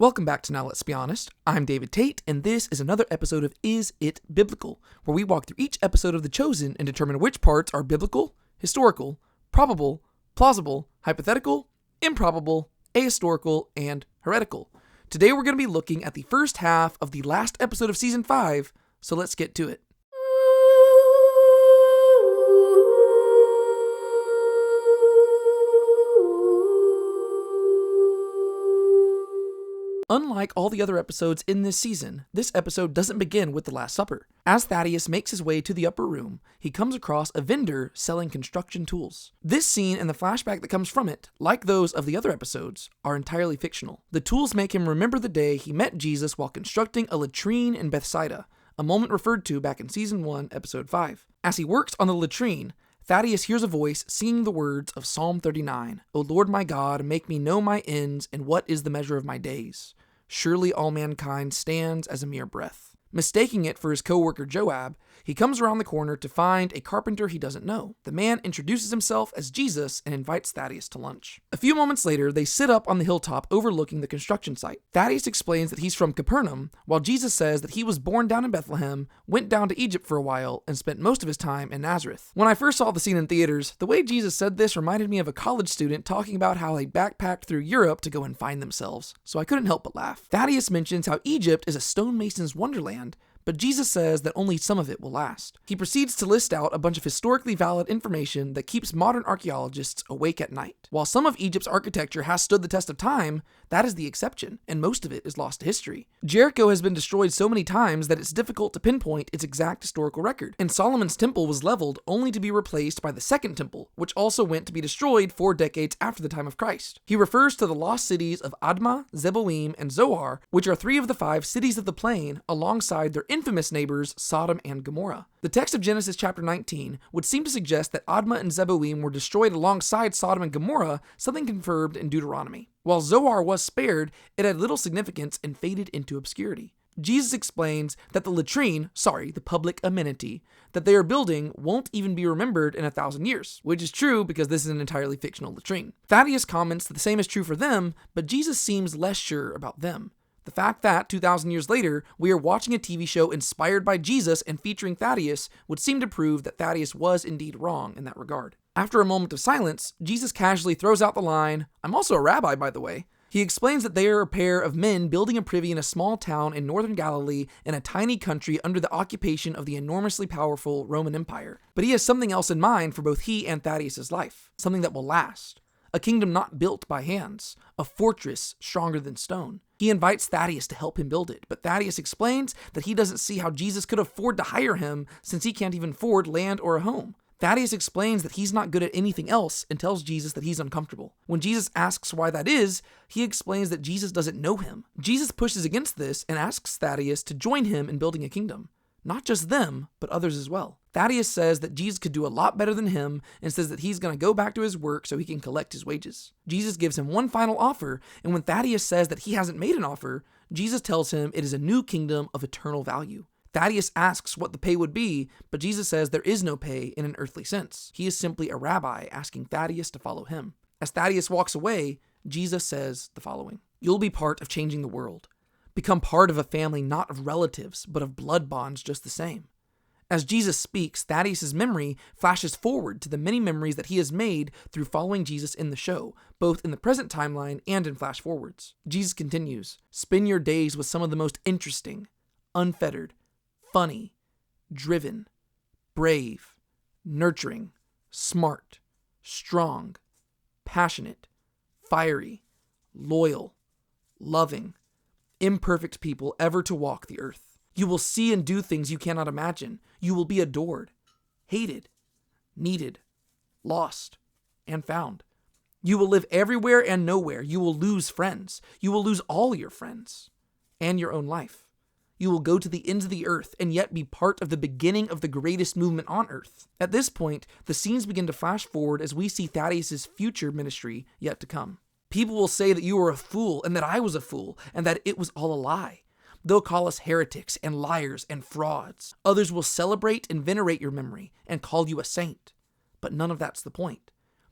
Welcome back to Now Let's Be Honest. I'm David Tate, and this is another episode of Is It Biblical, where we walk through each episode of The Chosen and determine which parts are biblical, historical, probable, plausible, hypothetical, improbable, ahistorical, and heretical. Today we're going to be looking at the first half of the last episode of Season 5, so let's get to it. Unlike all the other episodes in this season, this episode doesn't begin with the Last Supper. As Thaddeus makes his way to the upper room, he comes across a vendor selling construction tools. This scene and the flashback that comes from it, like those of the other episodes, are entirely fictional. The tools make him remember the day he met Jesus while constructing a latrine in Bethsaida, a moment referred to back in Season 1, Episode 5. As he works on the latrine, Thaddeus hears a voice singing the words of Psalm 39, "O Lord my God, make me know my ends, and what is the measure of my days? Surely all mankind stands as a mere breath." Mistaking it for his co-worker Joab, he comes around the corner to find a carpenter he doesn't know. The man introduces himself as Jesus and invites Thaddeus to lunch. A few moments later, they sit up on the hilltop overlooking the construction site. Thaddeus explains that he's from Capernaum, while Jesus says that he was born down in Bethlehem, went down to Egypt for a while, and spent most of his time in Nazareth. When I first saw the scene in theaters, the way Jesus said this reminded me of a college student talking about how they backpacked through Europe to go and find themselves, so I couldn't help but laugh. Thaddeus mentions how Egypt is a stonemason's wonderland, but Jesus says that only some of it will last. He proceeds to list out a bunch of historically valid information that keeps modern archaeologists awake at night. While some of Egypt's architecture has stood the test of time, that is the exception, and most of it is lost to history. Jericho has been destroyed so many times that it's difficult to pinpoint its exact historical record, and Solomon's temple was leveled only to be replaced by the Second Temple, which also went to be destroyed 4 decades after the time of Christ. He refers to the lost cities of Admah, Zeboim, and Zoar, which are 3 of the 5 cities of the plain, alongside their infamous neighbors Sodom and Gomorrah. The text of Genesis chapter 19 would seem to suggest that Admah and Zeboim were destroyed alongside Sodom and Gomorrah, something confirmed in Deuteronomy. While Zoar was spared, it had little significance and faded into obscurity. Jesus explains that the public amenity that they are building won't even be remembered in 1,000 years, which is true because this is an entirely fictional latrine. Thaddeus comments that the same is true for them, but Jesus seems less sure about them. The fact that, 2,000 years later, we are watching a TV show inspired by Jesus and featuring Thaddeus would seem to prove that Thaddeus was indeed wrong in that regard. After a moment of silence, Jesus casually throws out the line, "I'm also a rabbi, by the way." He explains that they are a pair of men building a privy in a small town in northern Galilee in a tiny country under the occupation of the enormously powerful Roman Empire. But he has something else in mind for both he and Thaddeus' life, something that will last. A kingdom not built by hands, a fortress stronger than stone. He invites Thaddeus to help him build it, but Thaddeus explains that he doesn't see how Jesus could afford to hire him since he can't even afford land or a home. Thaddeus explains that he's not good at anything else and tells Jesus that he's uncomfortable. When Jesus asks why that is, he explains that Jesus doesn't know him. Jesus pushes against this and asks Thaddeus to join him in building a kingdom. Not just them, but others as well. Thaddeus says that Jesus could do a lot better than him and says that he's going to go back to his work so he can collect his wages. Jesus gives him one final offer, and when Thaddeus says that he hasn't made an offer, Jesus tells him it is a new kingdom of eternal value. Thaddeus asks what the pay would be, but Jesus says there is no pay in an earthly sense. He is simply a rabbi asking Thaddeus to follow him. As Thaddeus walks away, Jesus says the following: "You'll be part of changing the world. Become part of a family not of relatives, but of blood bonds just the same." As Jesus speaks, Thaddeus' memory flashes forward to the many memories that he has made through following Jesus in the show, both in the present timeline and in flash forwards. Jesus continues, "Spend your days with some of the most interesting, unfettered, funny, driven, brave, nurturing, smart, strong, passionate, fiery, loyal, loving, imperfect people ever to walk the earth. You will see and do things you cannot imagine. You will be adored, hated, needed, lost, and found. You will live everywhere and nowhere. You will lose friends. You will lose all your friends and your own life. You will go to the ends of the earth and yet be part of the beginning of the greatest movement on earth." At this point, the scenes begin to flash forward as we see Thaddeus' future ministry yet to come. "People will say that you were a fool and that I was a fool and that it was all a lie. They'll call us heretics and liars and frauds. Others will celebrate and venerate your memory and call you a saint. But none of that's the point.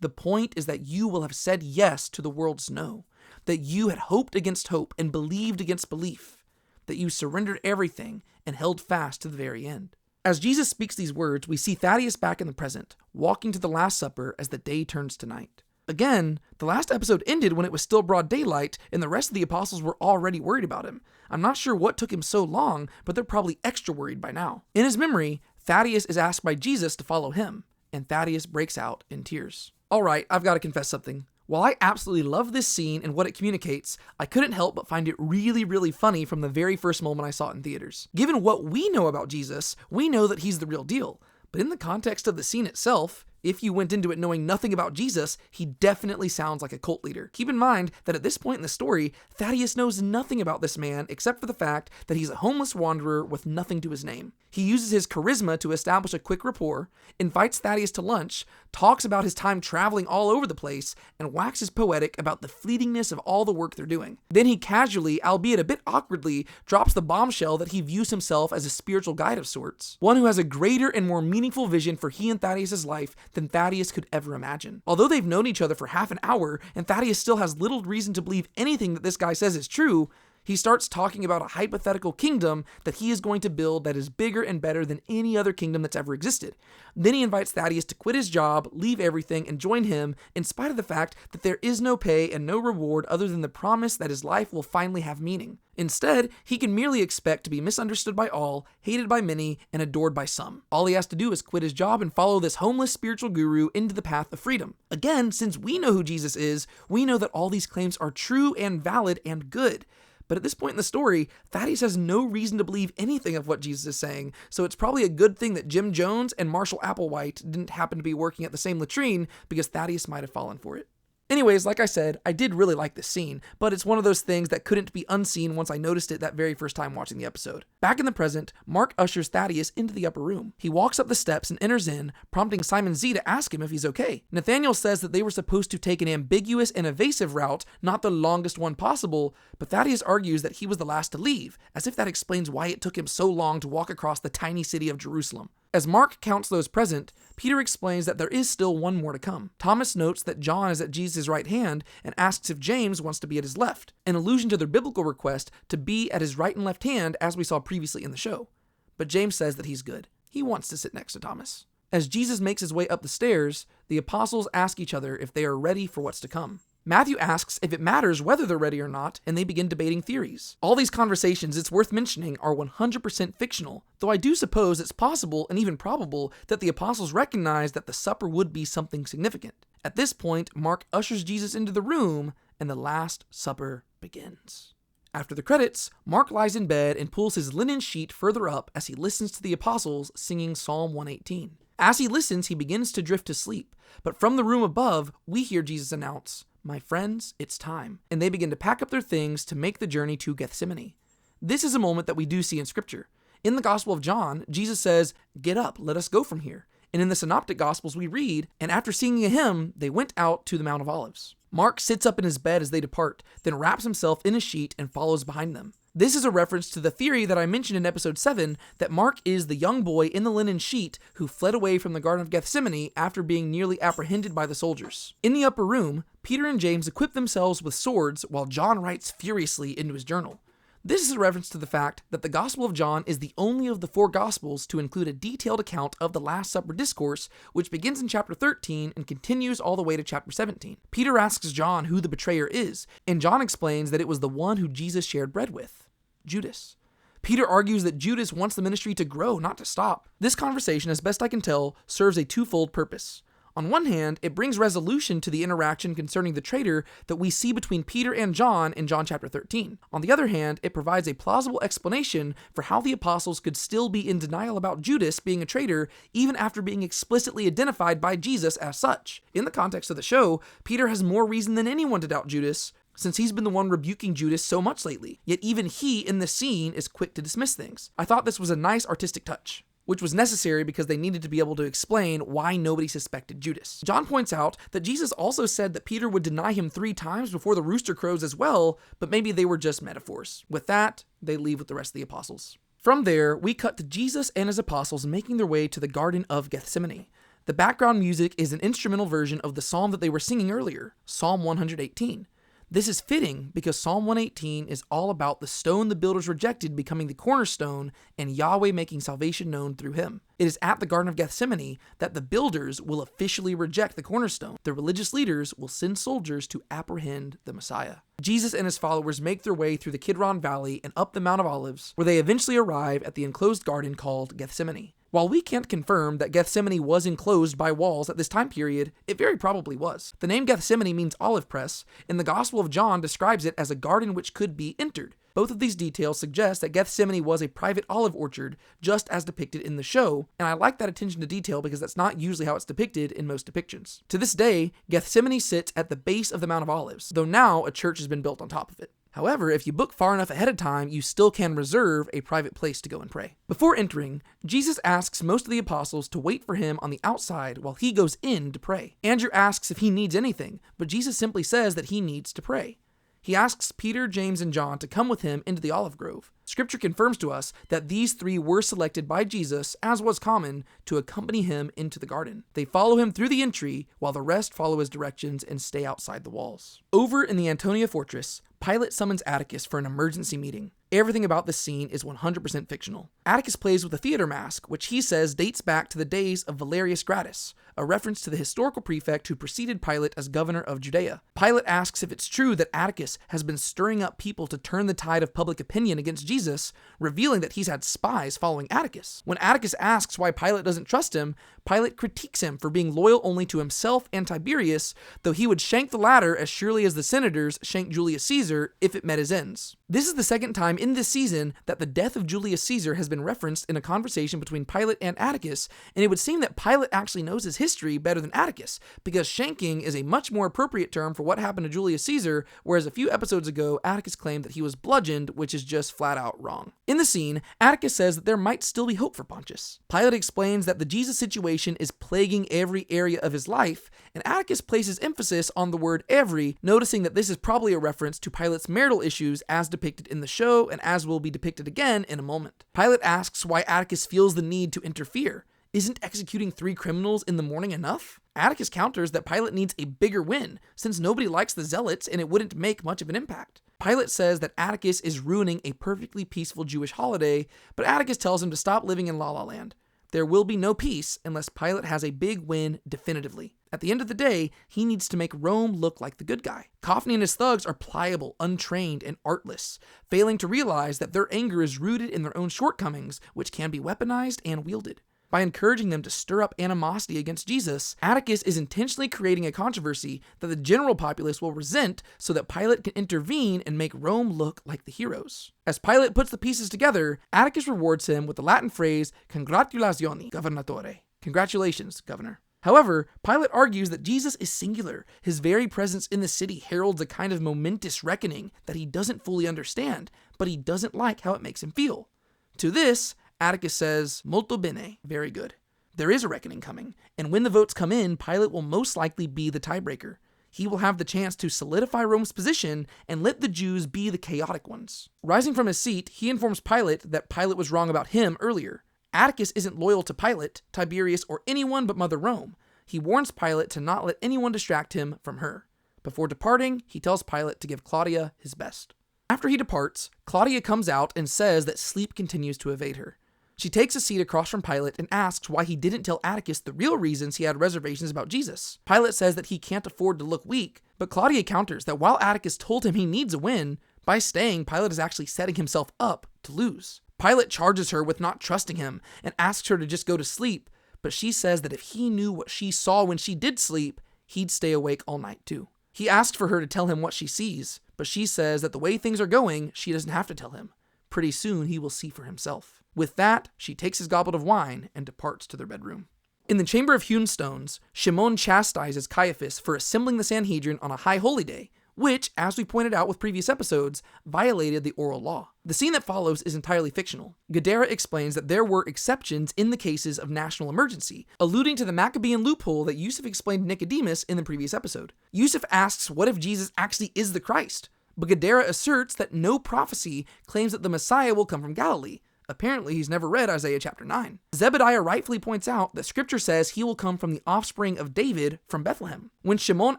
The point is that you will have said yes to the world's no. that you had hoped against hope and believed against belief, that you surrendered everything and held fast to the very end. As Jesus speaks these words, we see Thaddeus back in the present, walking to the Last Supper as the day turns to night. Again, the last episode ended when it was still broad daylight and the rest of the apostles were already worried about him. I'm not sure what took him so long, but they're probably extra worried by now. In his memory, Thaddeus is asked by Jesus to follow him, and Thaddeus breaks out in tears. Alright, I've got to confess something. While I absolutely love this scene and what it communicates, I couldn't help but find it really, really funny from the very first moment I saw it in theaters. Given what we know about Jesus, we know that he's the real deal. But in the context of the scene itself, if you went into it knowing nothing about Jesus, he definitely sounds like a cult leader. Keep in mind that at this point in the story, Thaddeus knows nothing about this man except for the fact that he's a homeless wanderer with nothing to his name. He uses his charisma to establish a quick rapport, invites Thaddeus to lunch, talks about his time traveling all over the place, and waxes poetic about the fleetingness of all the work they're doing. Then he casually, albeit a bit awkwardly, drops the bombshell that he views himself as a spiritual guide of sorts, one who has a greater and more meaningful vision for he and Thaddeus' life than Thaddeus could ever imagine. Although they've known each other for half an hour, and Thaddeus still has little reason to believe anything that this guy says is true, he starts talking about a hypothetical kingdom that he is going to build that is bigger and better than any other kingdom that's ever existed. Then he invites Thaddeus to quit his job, leave everything, and join him, in spite of the fact that there is no pay and no reward other than the promise that his life will finally have meaning. Instead, he can merely expect to be misunderstood by all, hated by many, and adored by some. All he has to do is quit his job and follow this homeless spiritual guru into the path of freedom. Again, since we know who Jesus is, we know that all these claims are true and valid and good. But at this point in the story, Thaddeus has no reason to believe anything of what Jesus is saying, so it's probably a good thing that Jim Jones and Marshall Applewhite didn't happen to be working at the same latrine, because Thaddeus might have fallen for it. Anyways, like I said, I did really like this scene, but it's one of those things that couldn't be unseen once I noticed it that very first time watching the episode. Back in the present, Mark ushers Thaddeus into the upper room. He walks up the steps and enters in, prompting Simon Z to ask him if he's okay. Nathaniel says that they were supposed to take an ambiguous and evasive route, not the longest one possible, but Thaddeus argues that he was the last to leave, as if that explains why it took him so long to walk across the tiny city of Jerusalem. As Mark counts those present, Peter explains that there is still one more to come. Thomas notes that John is at Jesus' right hand and asks if James wants to be at his left, an allusion to their biblical request to be at his right and left hand as we saw previously in the show. But James says that he's good. He wants to sit next to Thomas. As Jesus makes his way up the stairs, the apostles ask each other if they are ready for what's to come. Matthew asks if it matters whether they're ready or not, and they begin debating theories. All these conversations, it's worth mentioning, are 100% fictional, though I do suppose it's possible and even probable that the apostles recognized that the supper would be something significant. At this point, Mark ushers Jesus into the room, and the Last Supper begins. After the credits, Mark lies in bed and pulls his linen sheet further up as he listens to the apostles singing Psalm 118. As he listens, he begins to drift to sleep, but from the room above, we hear Jesus announce, "My friends, it's time," and they begin to pack up their things to make the journey to Gethsemane. This is a moment that we do see in Scripture. In the Gospel of John, Jesus says, "Get up, let us go from here." And in the Synoptic Gospels we read, "And after singing a hymn, they went out to the Mount of Olives." Mark sits up in his bed as they depart, then wraps himself in a sheet and follows behind them. This is a reference to the theory that I mentioned in episode 7 that Mark is the young boy in the linen sheet who fled away from the Garden of Gethsemane after being nearly apprehended by the soldiers. In the upper room, Peter and James equip themselves with swords while John writes furiously into his journal. This is a reference to the fact that the Gospel of John is the only of the 4 Gospels to include a detailed account of the Last Supper discourse, which begins in chapter 13 and continues all the way to chapter 17. Peter asks John who the betrayer is, and John explains that it was the one who Jesus shared bread with, Judas. Peter argues that Judas wants the ministry to grow, not to stop. This conversation, as best I can tell, serves a twofold purpose. On one hand, it brings resolution to the interaction concerning the traitor that we see between Peter and John in John chapter 13. On the other hand, it provides a plausible explanation for how the apostles could still be in denial about Judas being a traitor even after being explicitly identified by Jesus as such. In the context of the show, Peter has more reason than anyone to doubt Judas, since he's been the one rebuking Judas so much lately. Yet even he, in this scene, is quick to dismiss things. I thought this was a nice artistic touch, which was necessary because they needed to be able to explain why nobody suspected Judas. John points out that Jesus also said that Peter would deny him 3 times before the rooster crows as well, but maybe they were just metaphors. With that, they leave with the rest of the apostles. From there, we cut to Jesus and his apostles making their way to the Garden of Gethsemane. The background music is an instrumental version of the psalm that they were singing earlier, Psalm 118. This is fitting because Psalm 118 is all about the stone the builders rejected becoming the cornerstone and Yahweh making salvation known through him. It is at the Garden of Gethsemane that the builders will officially reject the cornerstone. The religious leaders will send soldiers to apprehend the Messiah. Jesus and his followers make their way through the Kidron Valley and up the Mount of Olives, where they eventually arrive at the enclosed garden called Gethsemane. While we can't confirm that Gethsemane was enclosed by walls at this time period, it very probably was. The name Gethsemane means olive press, and the Gospel of John describes it as a garden which could be entered. Both of these details suggest that Gethsemane was a private olive orchard, just as depicted in the show, and I like that attention to detail because that's not usually how it's depicted in most depictions. To this day, Gethsemane sits at the base of the Mount of Olives, though now a church has been built on top of it. However, if you book far enough ahead of time, you still can reserve a private place to go and pray. Before entering, Jesus asks most of the apostles to wait for him on the outside while he goes in to pray. Andrew asks if he needs anything, but Jesus simply says that he needs to pray. He asks Peter, James, and John to come with him into the olive grove. Scripture confirms to us that these three were selected by Jesus, as was common, to accompany him into the garden. They follow him through the entry, while the rest follow his directions and stay outside the walls. Over in the Antonia fortress, Pilate summons Atticus for an emergency meeting. Everything about this scene is 100% fictional. Atticus plays with a theater mask, which he says dates back to the days of Valerius Gratus, a reference to the historical prefect who preceded Pilate as governor of Judea. Pilate asks if it's true that Atticus has been stirring up people to turn the tide of public opinion against Jesus, revealing that he's had spies following Atticus. When Atticus asks why Pilate doesn't trust him, Pilate critiques him for being loyal only to himself and Tiberius, though he would shank the latter as surely as the senators shanked Julius Caesar if it met his ends. This is the second time in this season that the death of Julius Caesar has been referenced in a conversation between Pilate and Atticus, and it would seem that Pilate actually knows his history better than Atticus, because shanking is a much more appropriate term for what happened to Julius Caesar, whereas a few episodes ago, Atticus claimed that he was bludgeoned, which is just flat out wrong. In the scene, Atticus says that there might still be hope for Pontius. Pilate explains that the Jesus situation is plaguing every area of his life, and Atticus places emphasis on the word every, noticing that this is probably a reference to Pilate's marital issues as depicted in the show and as will be depicted again in a moment. Pilate asks why Atticus feels the need to interfere. Isn't executing 3 criminals in the morning enough? Atticus counters that Pilate needs a bigger win, since nobody likes the zealots and it wouldn't make much of an impact. Pilate says that Atticus is ruining a perfectly peaceful Jewish holiday, but Atticus tells him to stop living in La La Land. There will be no peace unless Pilate has a big win definitively. At the end of the day, he needs to make Rome look like the good guy. Coffney and his thugs are pliable, untrained, and artless, failing to realize that their anger is rooted in their own shortcomings, which can be weaponized and wielded. By encouraging them to stir up animosity against Jesus, Atticus is intentionally creating a controversy that the general populace will resent so that Pilate can intervene and make Rome look like the heroes. As Pilate puts the pieces together, Atticus rewards him with the Latin phrase, "Congratulazioni, governatore." Congratulations, governor. However, Pilate argues that Jesus is singular. His very presence in the city heralds a kind of momentous reckoning that he doesn't fully understand, but he doesn't like how it makes him feel. To this, Atticus says, "Molto bene," very good. There is a reckoning coming, and when the votes come in, Pilate will most likely be the tiebreaker. He will have the chance to solidify Rome's position and let the Jews be the chaotic ones. Rising from his seat, he informs Pilate that Pilate was wrong about him earlier. Atticus isn't loyal to Pilate, Tiberius, or anyone but Mother Rome. He warns Pilate to not let anyone distract him from her. Before departing, he tells Pilate to give Claudia his best. After he departs, Claudia comes out and says that sleep continues to evade her. She takes a seat across from Pilate and asks why he didn't tell Atticus the real reasons he had reservations about Jesus. Pilate says that he can't afford to look weak, but Claudia counters that while Atticus told him he needs a win, by staying, Pilate is actually setting himself up to lose. Pilate charges her with not trusting him and asks her to just go to sleep, but she says that if he knew what she saw when she did sleep, he'd stay awake all night too. He asks for her to tell him what she sees, but she says that the way things are going, she doesn't have to tell him. Pretty soon he will see for himself. With that, she takes his goblet of wine and departs to their bedroom. In the chamber of hewn stones, Shimon chastises Caiaphas for assembling the Sanhedrin on a high holy day, which, as we pointed out with previous episodes, violated the oral law. The scene that follows is entirely fictional. Gadara explains that there were exceptions in the cases of national emergency, alluding to the Maccabean loophole that Yusuf explained to Nicodemus in the previous episode. Yusuf asks what if Jesus actually is the Christ, but Gadara asserts that no prophecy claims that the Messiah will come from Galilee, Apparently, he's never read Isaiah chapter 9. Zebediah rightfully points out that scripture says he will come from the offspring of David from Bethlehem. When Shimon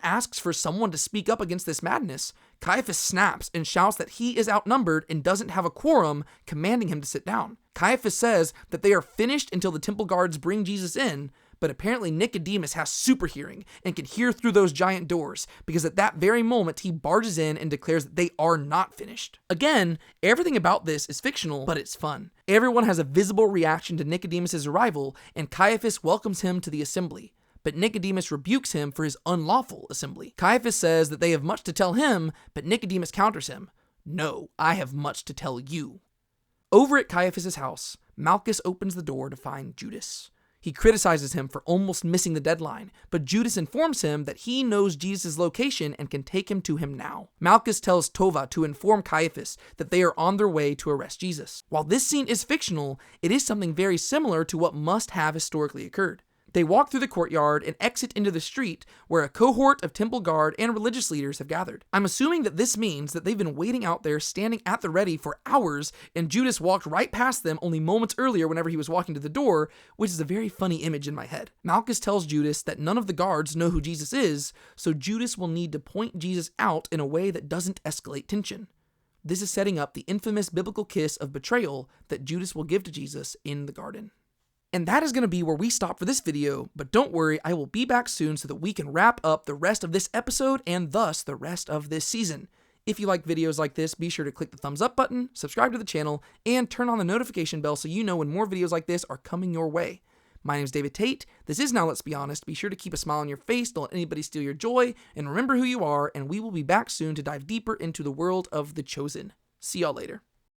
asks for someone to speak up against this madness, Caiaphas snaps and shouts that he is outnumbered and doesn't have a quorum, commanding him to sit down. Caiaphas says that they are finished until the temple guards bring Jesus in, but apparently Nicodemus has super hearing and can hear through those giant doors, because at that very moment he barges in and declares that they are not finished. Again, everything about this is fictional, but it's fun. Everyone has a visible reaction to Nicodemus' arrival, and Caiaphas welcomes him to the assembly. But Nicodemus rebukes him for his unlawful assembly. Caiaphas says that they have much to tell him, but Nicodemus counters him. No, I have much to tell you. Over at Caiaphas' house, Malchus opens the door to find Judas. He criticizes him for almost missing the deadline, but Judas informs him that he knows Jesus' location and can take him to him now. Malchus tells Tova to inform Caiaphas that they are on their way to arrest Jesus. While this scene is fictional, it is something very similar to what must have historically occurred. They walk through the courtyard and exit into the street where a cohort of temple guard and religious leaders have gathered. I'm assuming that this means that they've been waiting out there standing at the ready for hours, and Judas walked right past them only moments earlier whenever he was walking to the door, which is a very funny image in my head. Malchus tells Judas that none of the guards know who Jesus is, so Judas will need to point Jesus out in a way that doesn't escalate tension. This is setting up the infamous biblical kiss of betrayal that Judas will give to Jesus in the garden. And that is going to be where we stop for this video, but don't worry, I will be back soon so that we can wrap up the rest of this episode and thus the rest of this season. If you like videos like this, be sure to click the thumbs up button, subscribe to the channel, and turn on the notification bell so you know when more videos like this are coming your way. My name is David Tate. This is Now Let's Be Honest. Be sure to keep a smile on your face, don't let anybody steal your joy, and remember who you are, and we will be back soon to dive deeper into the world of The Chosen. See y'all later.